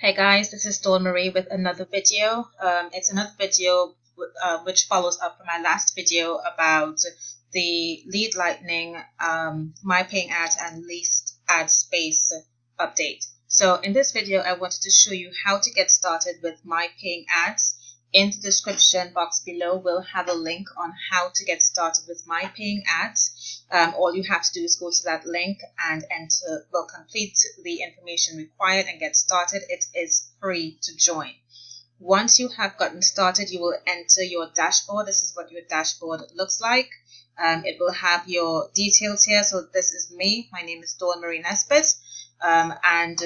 Hey guys, this is Dawn Marie with another video. It's another video which follows up from my last video about the Lead Lightning, MyPaying Ads and Least Ad Space update. So in this video, I wanted to show you how to get started with MyPaying Ads. In the description box below, we'll have a link on how to get started with MyPaying Ads. All you have to do is go to that link and complete the information required and get started. It is free to join. Once you have gotten started, you will enter your dashboard. This is what your dashboard looks like. It will have your details here. So this is me. My name is Dawn Marie Nesbitt. And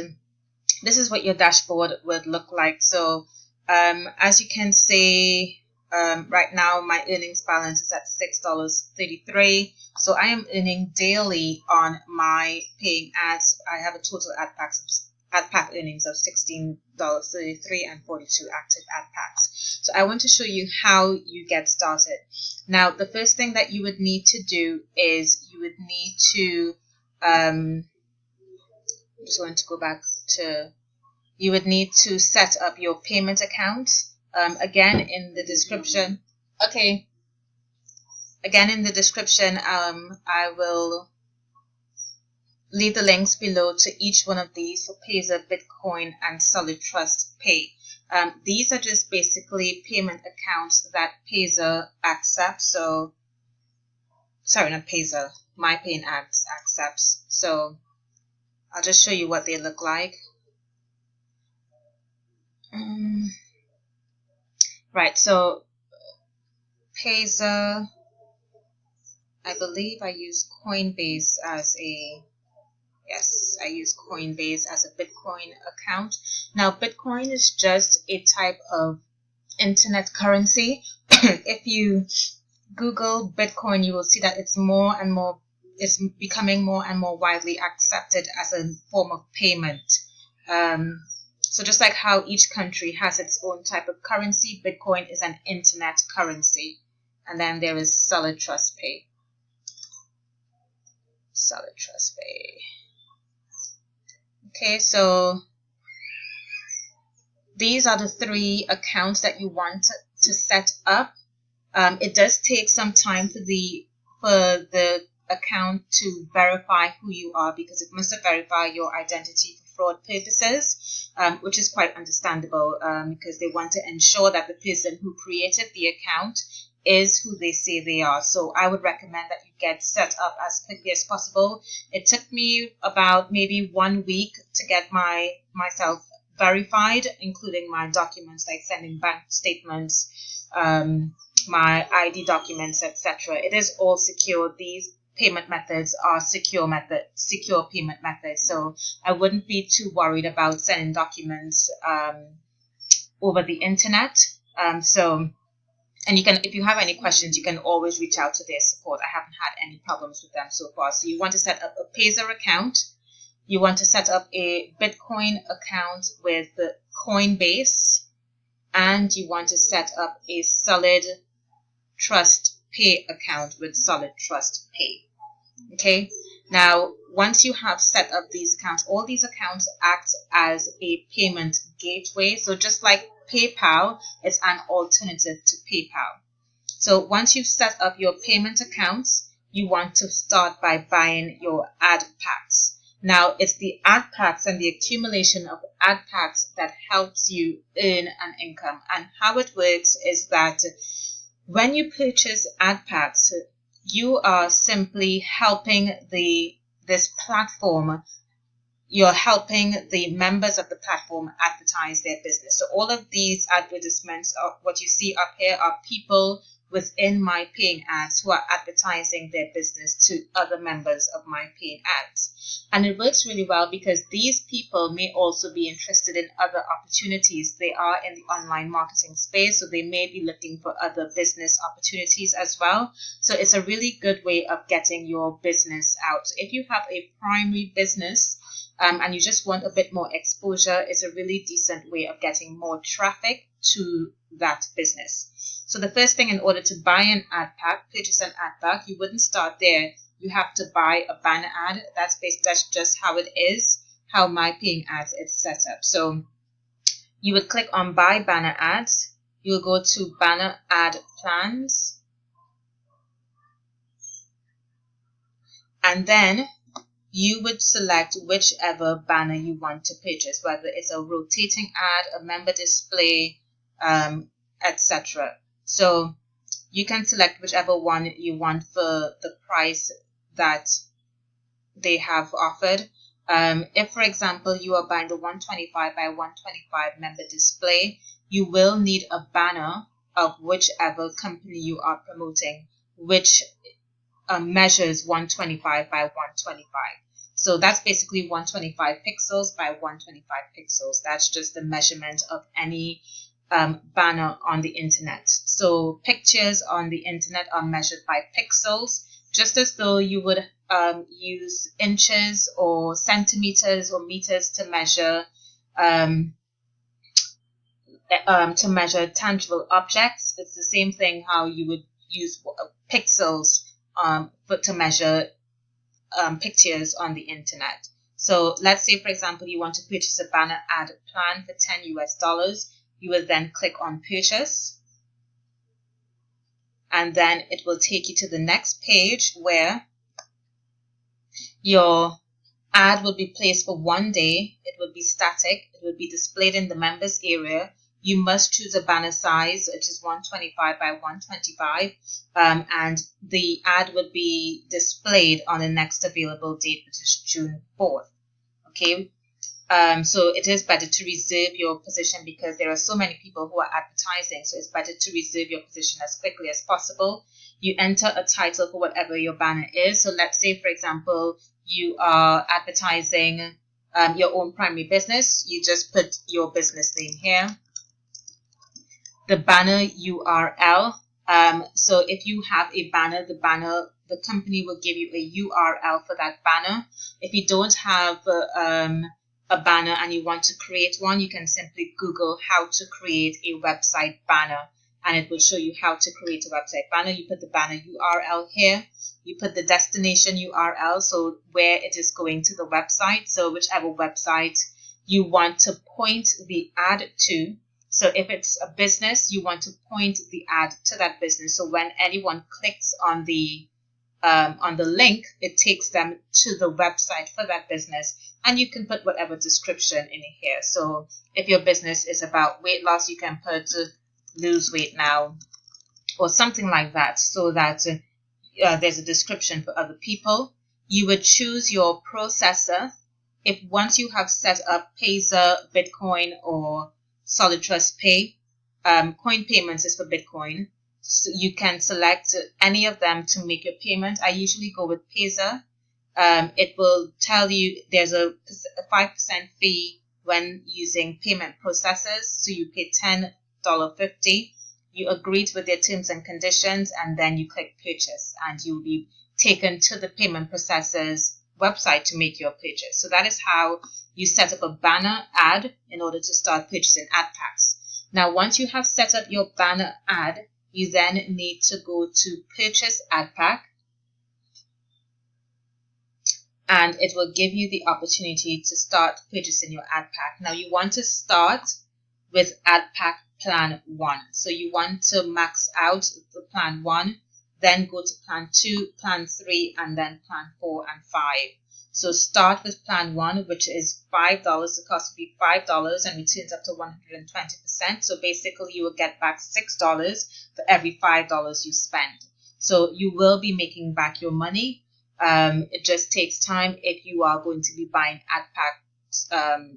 this is what your dashboard would look like. So as you can see, right now my earnings balance is at $6.33. So I am earning daily on my paying ads. I have a total AdPack earnings of $16.33 and 42 active AdPacks. So I want to show you how you get started. Now, the first thing that you would need to do is you would need to, I'm just going to go back to, you would need to set up your payment account. Again, in the description, I will leave the links below to each one of these for Payza, Bitcoin, and Solid Trust Pay. These are just basically payment accounts that Payza accepts. So, sorry, not Payza, MyPaying Ads accepts. So, I'll just show you what they look like. Right, so Payza, I believe I use Coinbase as a, yes, I use Coinbase as a Bitcoin account. Now, Bitcoin is just a type of internet currency. If you Google Bitcoin, you will see that it's becoming more and more widely accepted as a form of payment. So just like how each country has its own type of currency, Bitcoin is an internet currency. And then there is Solid Trust Pay. Solid Trust Pay. Okay, so these are the three accounts that you want to set up. It does take some time for the account to verify who you are, because it must verify your identity for fraud purposes, which is quite understandable, because they want to ensure that the person who created the account is who they say they are. So I would recommend that you get set up as quickly as possible. It took me about maybe 1 week to get myself verified, including my documents like sending bank statements, my ID documents, etc. It is all secure. These payment methods are secure payment methods. So I wouldn't be too worried about sending documents over the internet. And you can, if you have any questions, you can always reach out to their support. I haven't had any problems with them so far. So you want to set up a Payza account. You want to set up a Bitcoin account with Coinbase. And you want to set up a Solid Trust Pay account with Solid Trust Pay. Okay. Now, once you have set up these accounts, all these accounts act as a payment gateway. So just like PayPal, it's an alternative to PayPal. So once you've set up your payment accounts, you want to start by buying your AdPacks. Now, it's the AdPacks and the accumulation of AdPacks that helps you earn an income. And how it works is that when you purchase AdPacks, you are simply helping this platform. You're helping the members of the platform advertise their business. So all of these advertisements, what you see up here, are people within MyPaying Ads who are advertising their business to other members of MyPaying Ads. And it works really well because these people may also be interested in other opportunities. They are in the online marketing space, so they may be looking for other business opportunities as well. So it's a really good way of getting your business out. If you have a primary business, and you just want a bit more exposure, it's a really decent way of getting more traffic to that business. So the first thing, in order to buy an AdPack, purchase an AdPack, you wouldn't start there. You have to buy a banner ad. That's just how it is, how MyPaying Ads is set up. So you would click on Buy Banner Ads. You will go to Banner Ad Plans. And then you would select whichever banner you want to purchase, whether it's a rotating ad, a member display, etc. So you can select whichever one you want for the price that they have offered. If, for example, you are buying the 125 by 125 member display, you will need a banner of whichever company you are promoting, which measures 125 by 125. So that's basically 125 pixels by 125 pixels. That's just the measurement of any banner on the internet. So pictures on the internet are measured by pixels, just as though you would use inches or centimeters or meters to measure tangible objects. It's the same thing how you would use pixels to measure pictures on the internet. So let's say, for example, you want to purchase a banner ad plan for $10 US. You will then click on purchase, and then it will take you to the next page where your ad will be placed for 1 day. It will be static. It will be displayed in the members area. You must choose a banner size, which is 125 by 125, and the ad would be displayed on the next available date, which is June 4th. Okay, so it is better to reserve your position because there are so many people who are advertising, so it's better to reserve your position as quickly as possible. You enter a title for whatever your banner is. So let's say, for example, you are advertising your own primary business. You just put your business name here. The banner URL. So if you have a banner, the company will give you a URL for that banner. If you don't have a banner and you want to create one, you can simply Google how to create a website banner, and it will show you how to create a website banner. You put the banner URL here. You put the destination URL, so where it is going to the website. So whichever website you want to point the ad to. So if it's a business, you want to point the ad to that business. So when anyone clicks on the link, it takes them to the website for that business. And you can put whatever description in here. So if your business is about weight loss, you can put lose weight now or something like that, so that there's a description for other people. You would choose your processor. If once you have set up Pazer, Bitcoin, or Solid Trust Pay, Coin Payments is for Bitcoin. So you can select any of them to make your payment. I usually go with Pazer. It will tell you there's a 5% fee when using payment processors. So you pay $10.50. You agree with their terms and conditions, and then you click purchase, and you'll be taken to the payment processor's website to make your purchase. So that is how you set up a banner ad in order to start purchasing AdPacks. Now, once you have set up your banner ad, you then need to go to Purchase AdPack, and it will give you the opportunity to start purchasing your AdPack. Now, you want to start with AdPack Plan 1. So you want to max out the Plan 1, then go to Plan 2, Plan 3, and then Plan 4 and 5. So start with Plan 1, which is $5. The cost will be $5 and returns up to 120%. So basically, you will get back $6 for every $5 you spend. So you will be making back your money. It just takes time if you are going to be buying AdPacks, $5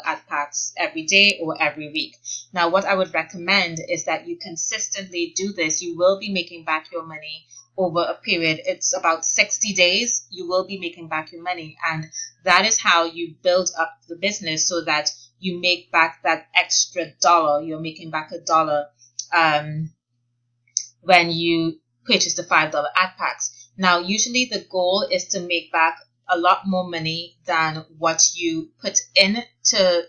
AdPacks every day or every week. Now, what I would recommend is that you consistently do this. You will be making back your money over a period. It's about 60 days. You will be making back your money, and that is how you build up the business so that you make back that extra dollar. You're making back $1 when you purchase the $5 AdPacks. Now, usually the goal is to make back a lot more money than what you put in to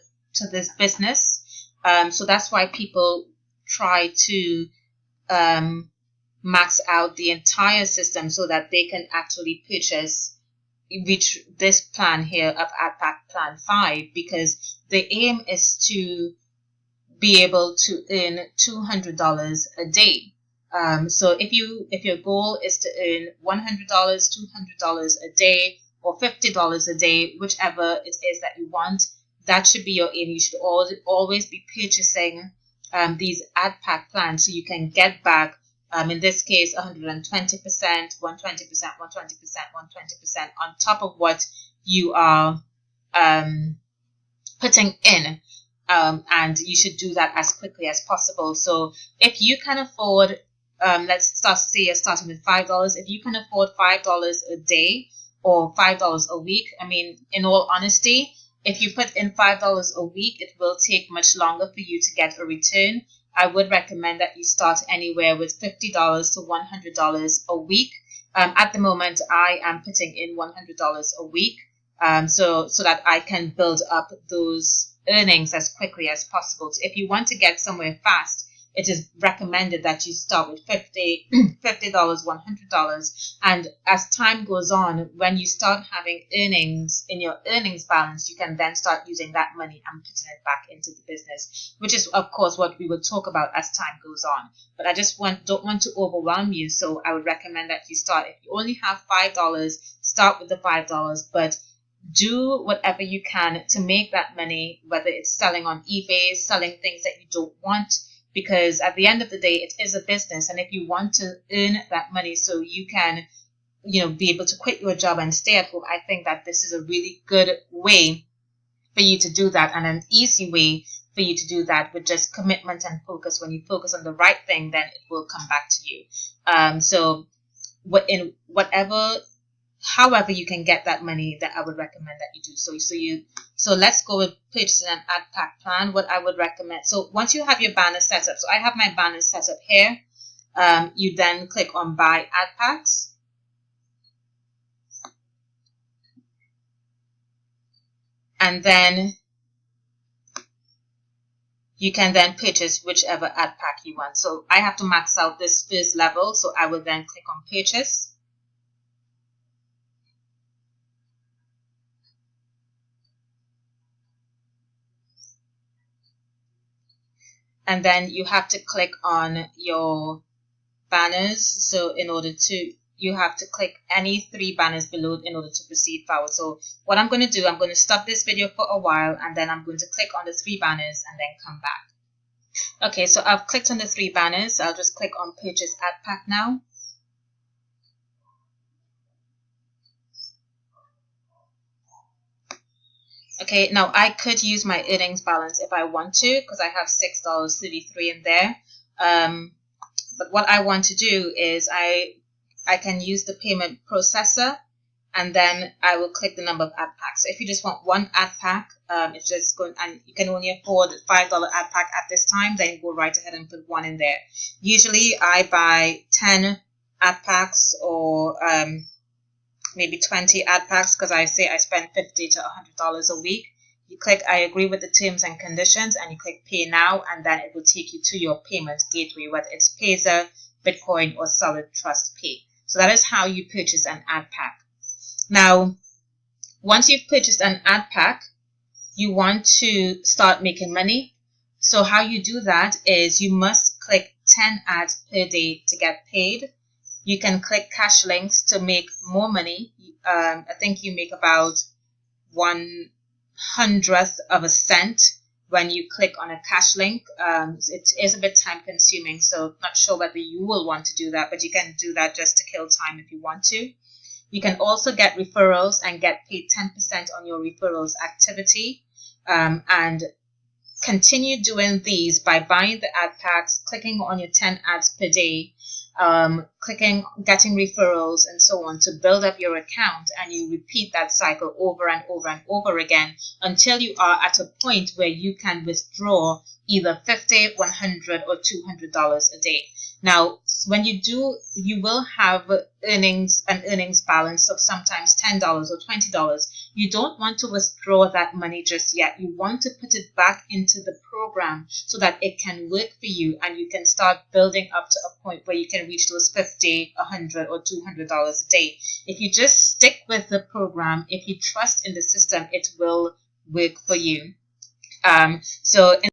this business. So that's why people try to max out the entire system so that they can actually reach this plan here of AdPack Plan 5, because the aim is to be able to earn $200 a day. So if your goal is to earn $100, $200 a day, or $50 a day, whichever it is that you want, that should be your aim. You should always be purchasing these AdPack plans so you can get back, in this case, 120%, 120%, 120%, 120% on top of what you are putting in. And you should do that as quickly as possible. So if you can afford, let's say you're starting with $5. If you can afford $5 a day or $5 a week, I mean, in all honesty, if you put in $5 a week, it will take much longer for you to get a return. I would recommend that you start anywhere with $50 to $100 a week. At the moment, I am putting in $100 a week, so that I can build up those earnings as quickly as possible. So if you want to get somewhere fast, it is recommended that you start with $50, $100. And as time goes on, when you start having earnings in your earnings balance, you can then start using that money and putting it back into the business, which is, of course, what we will talk about as time goes on. But I just don't want to overwhelm you, so I would recommend that you start. If you only have $5, start with the $5, but do whatever you can to make that money, whether it's selling on eBay, selling things that you don't want, because at the end of the day, it is a business. And if you want to earn that money so you can, be able to quit your job and stay at home, I think that this is a really good way for you to do that, and an easy way for you to do that with just commitment and focus. When you focus on the right thing, then it will come back to you. However you can get that money, that I would recommend that you do. So let's go with purchasing an AdPack plan. What I would recommend, so once you have your banner set up, so I have my banner set up here, you then click on buy AdPacks. And then you can then purchase whichever AdPack you want. So I have to max out this first level, so I will then click on purchase. And then you have to click on your banners. So you have to click any 3 banners below in order to proceed forward. So what I'm going to do, I'm going to stop this video for a while, and then I'm going to click on the 3 banners and then come back. Okay, so I've clicked on the 3 banners. I'll just click on purchase AdPack now. Okay, now I could use my earnings balance if I want to, because I have $6.33 in there. But what I want to do is I can use the payment processor, and then I will click the number of AdPacks. So if you just want one AdPack, it's just going, and you can only afford $5 AdPack at this time, then go right ahead and put 1 in there. Usually I buy 10 AdPacks or maybe 20 AdPacks, because I say I spend $50 to $100 a week. You click I agree with the terms and conditions, and you click pay now, and then it will take you to your payment gateway, whether it's Payza, Bitcoin, or Solid Trust Pay. So that is how you purchase an AdPack. Now, once you've purchased an AdPack, you want to start making money. So how you do that is you must click 10 ads per day to get paid. You can click cash links to make more money. I think you make about 1/100th of a cent when you click on a cash link. It is a bit time consuming, so not sure whether you will want to do that, but you can do that just to kill time if you want to. You can also get referrals and get paid 10% on your referrals activity, and continue doing these by buying the ad packs, clicking on your 10 ads per day, clicking getting referrals and so on to build up your account, and you repeat that cycle over and over and over again until you are at a point where you can withdraw either $50, $100, or $200 a day. Now, when you do, you will have an earnings balance of sometimes $10 or $20. You don't want to withdraw that money just yet. You want to put it back into the program so that it can work for you, and you can start building up to a point where you can reach those $50, $100, or $200 a day. If you just stick with the program, if you trust in the system, it will work for you. So in